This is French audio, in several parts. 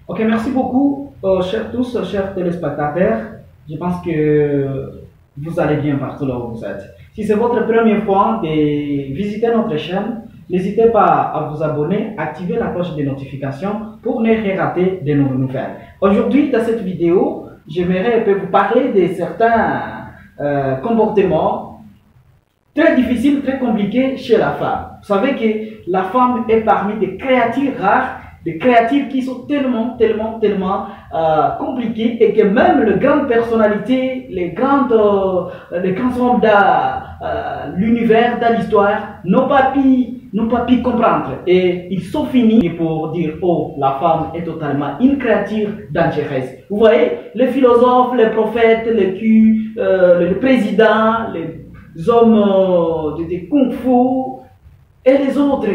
Ok, merci beaucoup, chers tous, chers téléspectateurs. Je pense que vous allez bien partout là où vous êtes. Si c'est votre première fois de visiter notre chaîne, n'hésitez pas à vous abonner, activer la cloche de notification pour ne rien rater de nos nouvelles. Aujourd'hui, dans cette vidéo, j'aimerais un peu vous parler de certains comportements très difficiles, très compliqués chez la femme. Vous savez que la femme est parmi des créatures rares, des créatures qui sont tellement compliquées et que même les grandes personnalités, les grands hommes de l'univers, de l'histoire, n'ont pas pu comprendre. Et ils sont finis pour dire, oh, la femme est totalement une créature dangereuse. Vous voyez, les philosophes, les prophètes, les présidents, les hommes de Kung Fu et les autres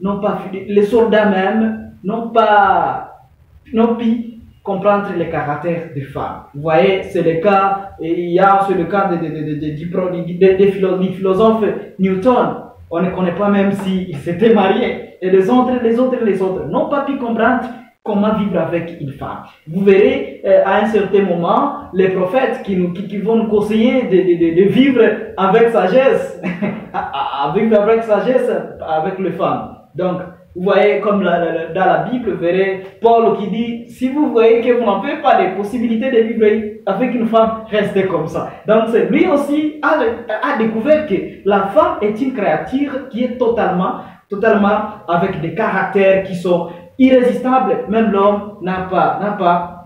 n'ont pas fini, les soldats même n'ont pu comprendre les caractères des femmes. Vous voyez, c'est le cas, il y a le cas du philosophe Newton. On ne connaît pas même s'il s'était marié. Et les autres n'ont pas pu comprendre comment vivre avec une femme. Vous verrez à un certain moment les prophètes qui vont nous conseiller de vivre avec sagesse, avec les femmes. Donc, vous voyez comme dans la Bible, vous verrez Paul qui dit, si vous voyez que vous n'avez pas de possibilité de vivre avec une femme, restez comme ça. Donc lui aussi a découvert que la femme est une créature qui est totalement avec des caractères qui sont irrésistables. Même l'homme n'a pas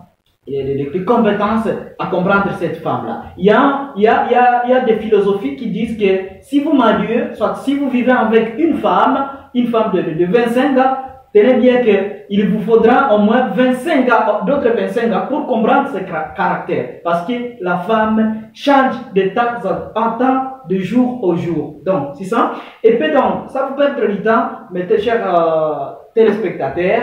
les compétences à comprendre cette femme-là. Il y a des philosophies qui disent que si vous mariez, soit si vous vivez avec une femme de 25 ans, tenez bien qu'il vous faudra au moins 25 ans, d'autres 25 ans pour comprendre ce caractère. Parce que la femme change de temps en temps, de jour au jour. Donc, c'est ça. Et puis donc, ça vous perdre du temps, mes chers téléspectateurs,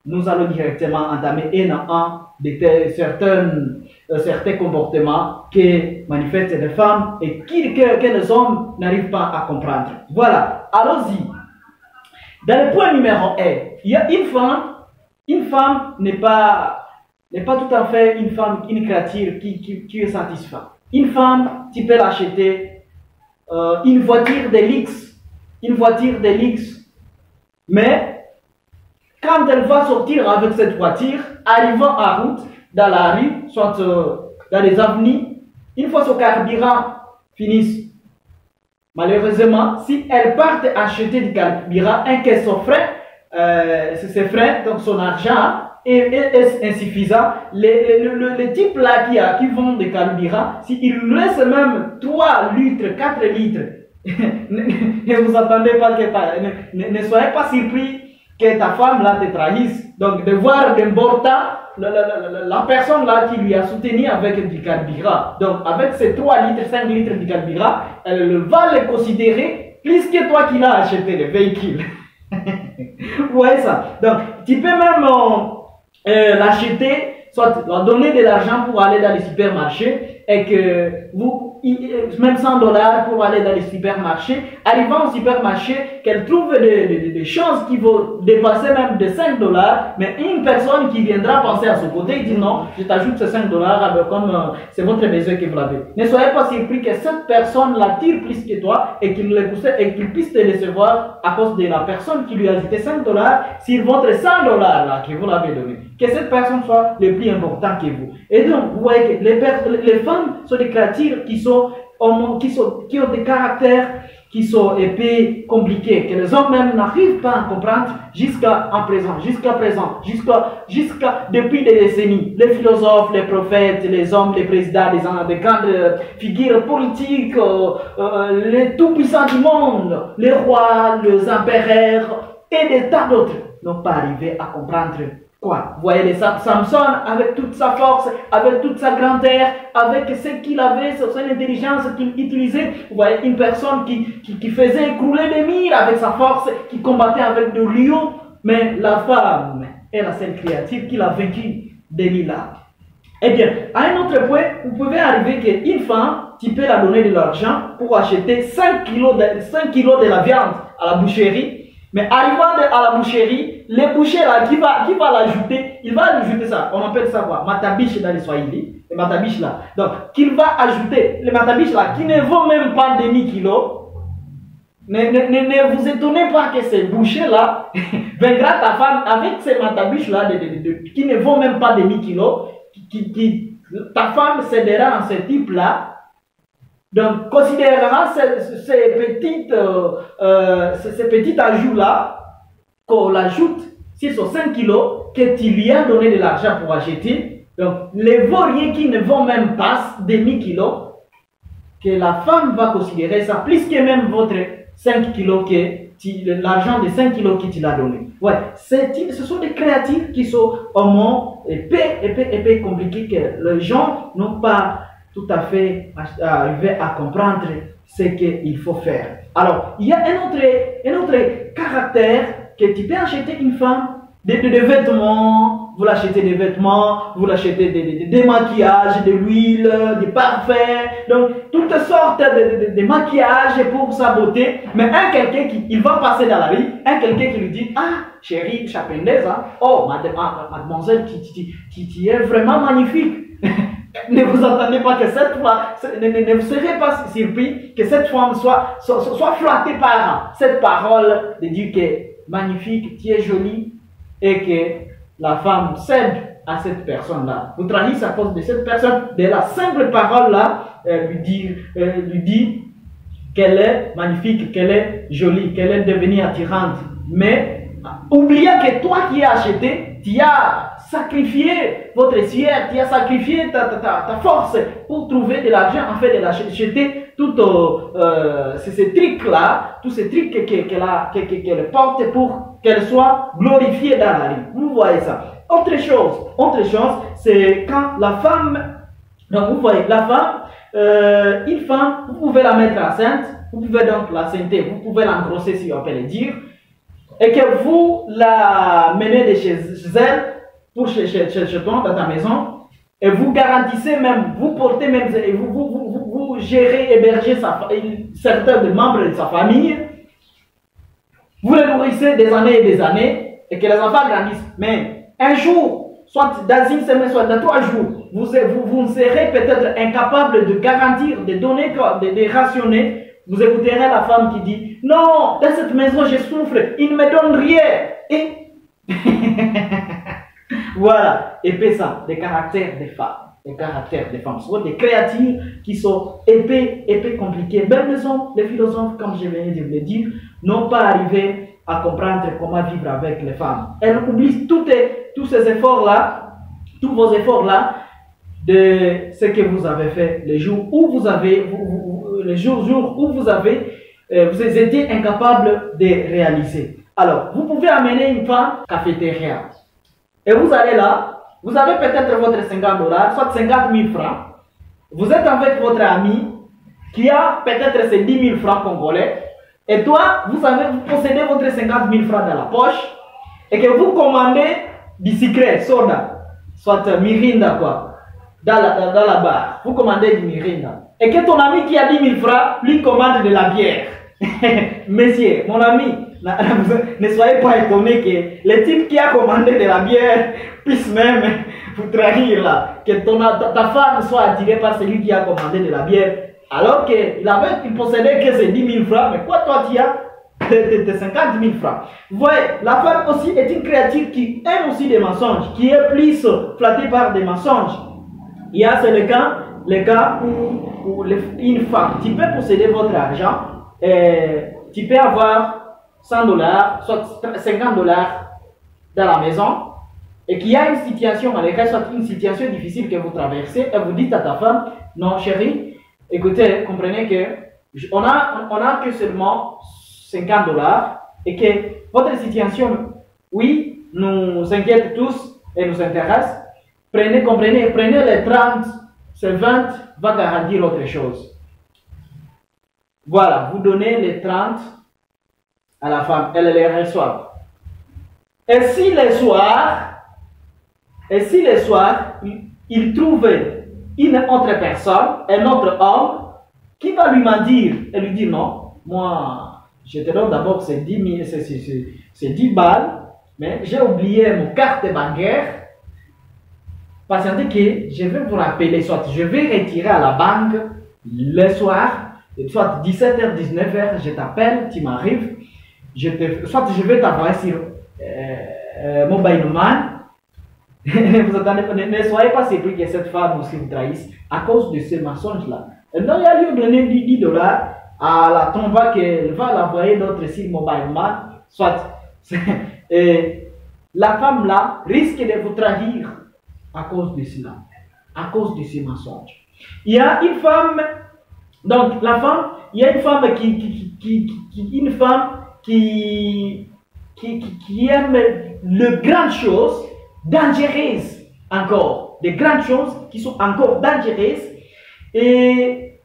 nous allons directement entamer un de certains comportements que manifestent les femmes et que les hommes n'arrivent pas à comprendre. Voilà, allons-y. Dans le point numéro 1, il y a une femme n'est pas tout à fait une créature qui est satisfaite. Une femme, tu peux l'acheter une voiture de luxe, mais quand elle va sortir avec cette voiture, arrivant en route, dans la rue, soit dans les avenues, une fois son carburant finisse, malheureusement, si elle part acheter du carburant, un que son ses frais, donc son argent est insuffisant, les types là qui vendent des carburants, s'ils laissent même 3 litres, 4 litres, ne vous attendez pas ne soyez pas surpris que ta femme là te trahisse. Donc de voir d'un bord la personne là qui lui a soutenu avec du carburant. Donc avec ces 3 litres, 5 litres de carburant, elle va le considérer plus que toi qui l'as acheté le véhicule. Vous voyez ça? Donc tu peux même l'acheter, soit leur donner de l'argent pour aller dans les supermarchés et que même 100 $ pour aller dans les supermarchés, arrivant au supermarché, qu'elle trouve des choses qui vont dépasser même de 5 $, mais une personne qui viendra penser à son côté, dit non, je t'ajoute ces 5 $, comme c'est votre besoin que vous l'avez. Ne soyez pas surpris que cette personne l'attire plus que toi et qu'il puisse te recevoir à cause de la personne qui lui a ajouté 5 $ sur votre 100 $ là, que vous l'avez donné. Que cette personne soit le plus important que vous. Et donc, vous voyez que les femmes sont des créatures qui ont des caractères qui sont épais, compliqués, que les hommes même n'arrivent pas à comprendre jusqu'à présent, depuis des décennies. Les philosophes, les prophètes, les hommes, les présidents, des grandes figures politiques, les tout-puissants du monde, les rois, les empereurs et des tas d'autres n'ont pas arrivé à comprendre. Quoi? Vous voyez Samson avec toute sa force, avec toute sa grandeur, avec ce qu'il avait, son intelligence qu'il utilisait. Vous voyez une personne qui faisait écrouler des murs avec sa force, qui combattait avec des lions. Mais la femme est la seule créature qui l'a vaincu des là. Eh bien, à un autre point, vous pouvez arriver qu'une femme, tu peux la donner de l'argent pour acheter 5 kilos de la viande à la boucherie. Mais arrivant à la boucherie, les bouchers là, qui va l'ajouter, il va ajouter ça. On appelle ça quoi? Matabiche dans les Swahili. Les matabiches là. Donc, qu'il va ajouter, les matabiches là, qui ne vaut même pas demi-kilo. Ne vous étonnez pas que ces bouchers là, vaincra ta femme avec ces matabiches là, qui ne vaut même pas demi-kilo. Ta femme cédera en ce type là. Donc, considérera ces petits ajouts-là qu'on ajoute sur ces 5 kilos que tu lui as donné de l'argent pour acheter. Donc, les vauriers qui ne vont même pas demi-kilo, que la femme va considérer ça plus que même votre 5 kilos, l'argent de 5 kilos que tu l'as donné. Ouais, ce sont des créatures qui sont au moins épais compliqués que les gens n'ont pas tout à fait arrivé à comprendre ce qu'il faut faire. Alors, il y a un autre caractère que tu peux acheter une femme, des vêtements, vous l'achetez des vêtements, vous l'achetez des maquillages, de l'huile, des parfums, donc toutes sortes de maquillages pour sa beauté. Mais quelqu'un il va passer dans la rue, quelqu'un qui lui dit, ah, chérie, chapendaise, hein? Oh, mademoiselle, tu es vraiment magnifique. Ne vous attendez pas que cette femme, ne vous serez pas surpris que cette femme soit flattée par cette parole de Dieu qui est magnifique, qui est jolie, et que la femme cède à cette personne-là. Vous trahissez à cause de cette personne, de la simple parole-là, lui dit qu'elle est magnifique, qu'elle est jolie, qu'elle est devenue attirante. Mais oubliez que toi qui as acheté, tu as sacrifié votre sueur, tu as sacrifié ta force pour trouver de l'argent, en fait, de l'acheter, tous ces trucs-là, tous ces trucs qu'elle porte pour qu'elle soit glorifiée dans la rue. Vous voyez ça. Autre chose, c'est quand la femme, donc vous voyez, la femme, une femme, vous pouvez la mettre enceinte, vous pouvez donc la sainter, vous pouvez l'engrosser si on peut le dire, et que vous la menez de chez elle, pour chez toi, dans ta maison, et vous garantissez même, vous portez même, et vous gérez, hébergez certains membres de sa famille, vous les nourrissez des années et des années, et que les enfants grandissent. Mais un jour, soit dans une semaine, soit dans 3 jours, vous serez peut-être incapable de garantir, de donner, de rationner. Vous écouterez la femme qui dit, non, dans cette maison je souffre, il ne me donne rien. Et voilà, épais ça, des caractères des femmes. Des caractères des femmes. Ce sont des créatures qui sont épais compliqués. Même les philosophes, comme je venais de le dire, n'ont pas arrivé à comprendre comment vivre avec les femmes. Elles oublient tous ces efforts-là, tous vos efforts-là, de ce que vous avez fait les jours où vous avez, les jours où vous étiez incapable de réaliser. Alors, vous pouvez amener une femme cafétéria. Et vous allez là, vous avez peut-être votre 50 $, soit 50 000 francs. Vous êtes avec votre ami qui a peut-être ces 10 000 francs congolais. Et toi, vous possédez votre 50 000 francs dans la poche. Et que vous commandez du sucré, soda, soit mirinda quoi, dans la barre. Vous commandez du mirinda. Et que ton ami qui a 10 000 francs, lui commande de la bière. Monsieur, mon ami, ne soyez pas étonné que le type qui a commandé de la bière puisse même vous trahir là. Que ta femme soit attirée par celui qui a commandé de la bière. Alors qu'il possédait que ses 10 000 francs. Mais quoi, toi, tu as tes 50 000 francs. Vous voyez, la femme aussi est une créature qui aime aussi des mensonges, qui est plus flattée par des mensonges. Il y a c'est le cas où une femme, tu peux posséder votre argent, et tu peux avoir 100 $, soit 50 $ dans la maison, et qu'il y a une situation, soit une situation difficile que vous traversez, et vous dites à ta femme, non chérie, écoutez, comprenez que on a que seulement 50 $, et que votre situation, oui, nous inquiète tous et nous intéresse. Comprenez les 30, ces 20 va garantir autre chose. Voilà, vous donnez les 30 à la femme, elle les reçoit. Et si le soir, il trouve une autre personne, un autre homme, qui va lui mentir et lui dire non, moi, je te donne d'abord ces 10 000, ces 10 balles, mais j'ai oublié mon carte bancaire. Patientez que je vais vous rappeler, soit je vais retirer à la banque le soir, soit 17h, 19h, je t'appelle, tu m'arrives, soit je vais t'envoyer sur Mobile Man. Vous attendez, ne soyez pas surpris que cette femme aussi vous trahisse à cause de ce mensonge-là. Donc, il y a lieu de donner 10 dollars à la tombe qu'elle va l'envoyer d'autres sur Mobile Man. Soit la femme-là risque de vous trahir à cause de cela, à cause de ce mensonge. Il y a une femme, donc la femme, il y a une femme qui aime les grandes choses dangereuses encore, des grandes choses qui sont encore dangereuses, et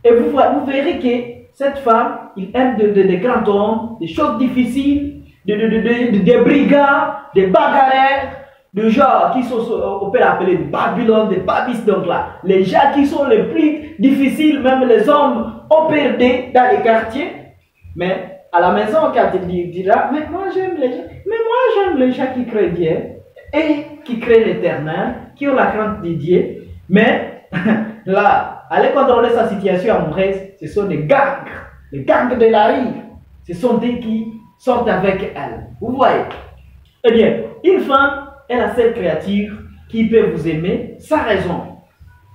vous verrez que cette femme, il aime des grands hommes, des choses difficiles, des brigands, des bagarreurs, de gens qui sont, on peut l'appeler Babylone, des Babis, donc là, les gens qui sont les plus difficiles, même les hommes opérés dans les quartiers, mais à la maison, quand il dira, mais moi j'aime les gens qui créent Dieu et qui créent l'éternel, qui ont la crainte de Dieu, mais là, aller contrôler sa situation amoureuse, ce sont les gangs de la rue, ce sont des qui sortent avec elle. Vous voyez? Eh bien, une femme est la seule créature qui peut vous aimer sans raison.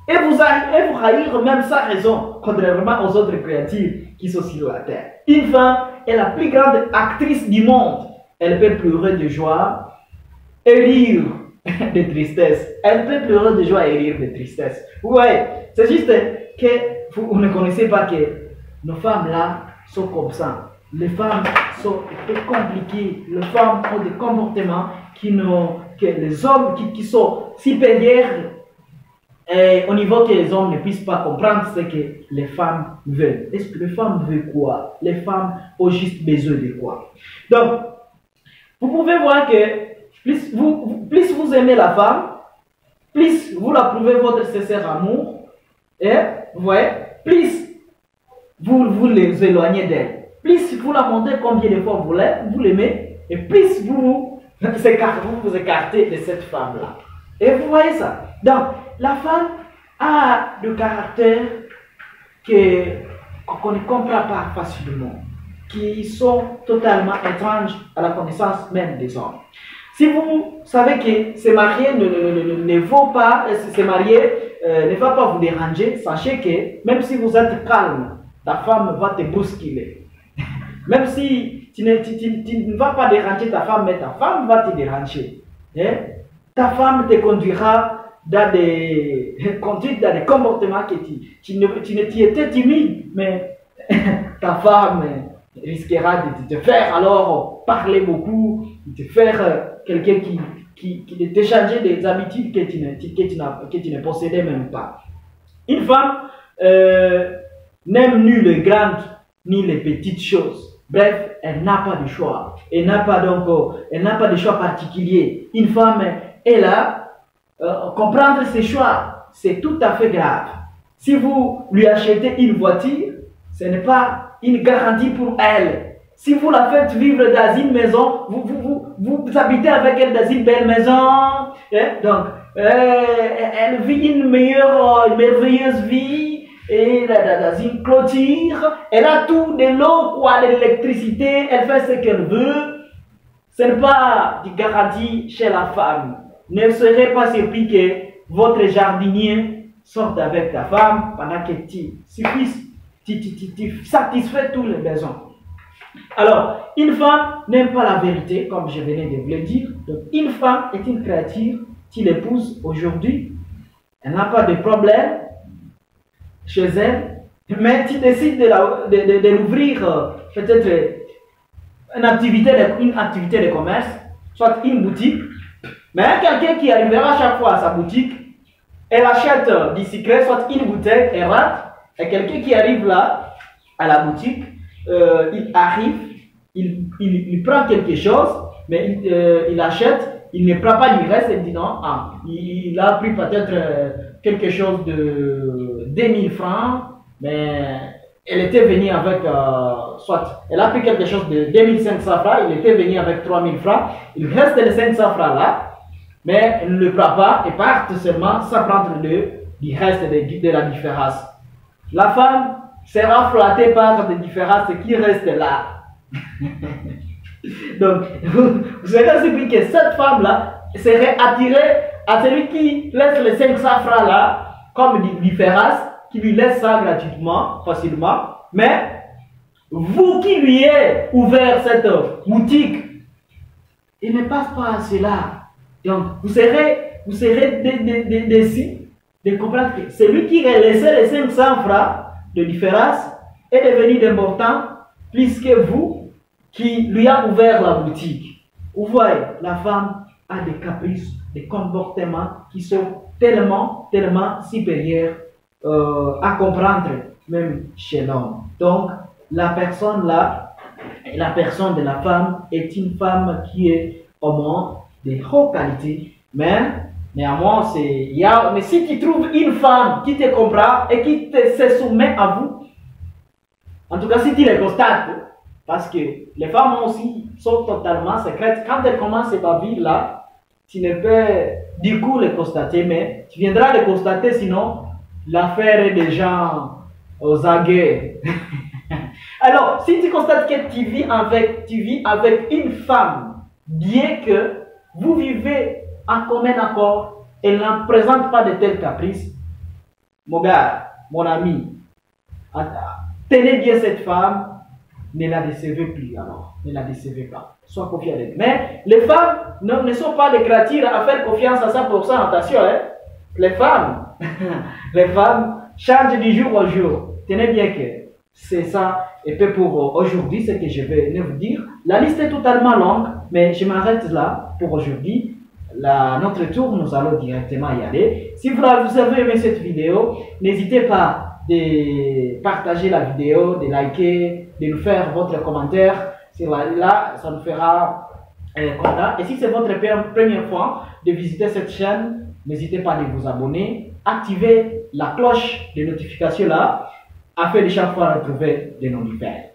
Et vous haïr même sans raison, contrairement aux autres créatures qui sont sur la terre. Une femme est la plus grande actrice du monde. Elle peut pleurer de joie et rire de tristesse. Elle peut pleurer de joie et rire de tristesse. Vous voyez, c'est juste que vous ne connaissez pas que nos femmes là sont comme ça. Les femmes sont très compliquées. Les femmes ont des comportements que les hommes qui sont supérieurs au niveau que les hommes ne puissent pas comprendre ce que les femmes veulent. Est-ce que les femmes veulent quoi? Les femmes ont juste besoin de quoi? Donc, vous pouvez voir que plus vous aimez la femme, plus vous la prouvez votre sincère amour, et vous voyez, plus vous les éloignez d'elle. Plus vous la montrez combien de fois vous l'aimez, et plus vous écartez de cette femme-là. Et vous voyez ça. Donc, la femme a le caractère qu'on ne comprend pas facilement, qui sont totalement étranges à la connaissance même des hommes. Si vous savez que se marier ne va pas vous déranger, sachez que même si vous êtes calme, ta femme va te bousculer. Même si tu ne vas pas déranger ta femme, mais ta femme va te déranger. Hein? Ta femme te conduira dans des conduites, dans des comportements que tu étais timide, mais ta femme risquera de te faire alors parler beaucoup, de te faire quelqu'un qui te changer des habitudes que tu ne possédais même pas. Une femme n'aime ni les grandes ni les petites choses. Bref, elle n'a pas de choix. Elle n'a pas de choix particulier. Une femme est là, comprendre ses choix, c'est tout à fait grave. Si vous lui achetez une voiture, ce n'est pas une garantie pour elle. Si vous la faites vivre dans une maison, vous habitez avec elle dans une belle maison, hein? Donc elle vit une merveilleuse vie. Et dans une clôture, elle a tout, de l'eau, quoi, de l'électricité, elle fait ce qu'elle veut. Ce n'est pas de garantie chez la femme. Ne serez pas surpris que votre jardinier sorte avec ta femme pendant que tu satisfais tous les besoins. Alors, une femme n'aime pas la vérité, comme je venais de vous le dire. Donc, une femme est une créature, tu l'épouses aujourd'hui, elle n'a pas de problème chez elle, mais tu décides de l'ouvrir peut-être une activité de commerce, soit une boutique, mais quelqu'un qui arrivera chaque fois à sa boutique, elle achète du sucre, soit une bouteille, elle rentre, et quelqu'un qui arrive là, à la boutique, il arrive, il prend quelque chose, mais il achète, il ne prend pas du reste, il dit non, il a pris peut-être quelque chose de 2000 francs, mais elle était venue avec, soit, elle a pris quelque chose de 2500 francs, il était venu avec 3000 francs, il reste les 500 francs là, mais elle ne le prend pas et part seulement sans prendre du reste de la différence. La femme sera flattée par des différences qui restent là. Donc, vous serez surpris que cette femme-là serait attirée à celui qui laisse les 500 francs là comme différence, qui lui laisse ça gratuitement, facilement. Mais vous qui lui avez ouvert cette boutique, il ne passe pas à cela. Donc, vous serez déçus de comprendre que celui qui a laissé les 500 francs de différence est devenu important plus que vous qui lui a ouvert la boutique. Vous voyez, la femme a des caprices, des comportements qui sont tellement supérieurs à comprendre même chez l'homme. Donc, la personne là, la personne de la femme est une femme qui est au moins de haute qualité, mais néanmoins, mais si tu trouves une femme qui te comprend et qui se soumet à vous, en tout cas si tu les constates, parce que les femmes aussi sont totalement secrètes, quand elles commencent à vivre là, tu ne peux du coup les constater, mais tu viendras les constater, sinon l'affaire est déjà aux aguets. Alors, si tu constates que tu vis avec une femme, bien que vous vivez en commun accord, elle n'en présente pas de tels caprices, mon gars, mon ami, tenez bien cette femme, ne la décevez plus alors, ne la décevez pas, sois confiant d'elle. Mais les femmes ne sont pas des créatures à faire confiance à 100%, attention, hein. Les femmes changent du jour au jour. Tenez bien que c'est ça, et puis pour aujourd'hui, ce que je vais vous dire. La liste est totalement longue, mais je m'arrête là pour aujourd'hui. Notre tour, nous allons directement y aller. Si vous avez aimé cette vidéo, n'hésitez pas de partager la vidéo, de liker, de nous faire votre commentaire. Là, ça nous fera content. Et si c'est votre première fois de visiter cette chaîne, n'hésitez pas à vous abonner, activer la cloche de notification là, afin de chaque fois retrouver des nouvelles.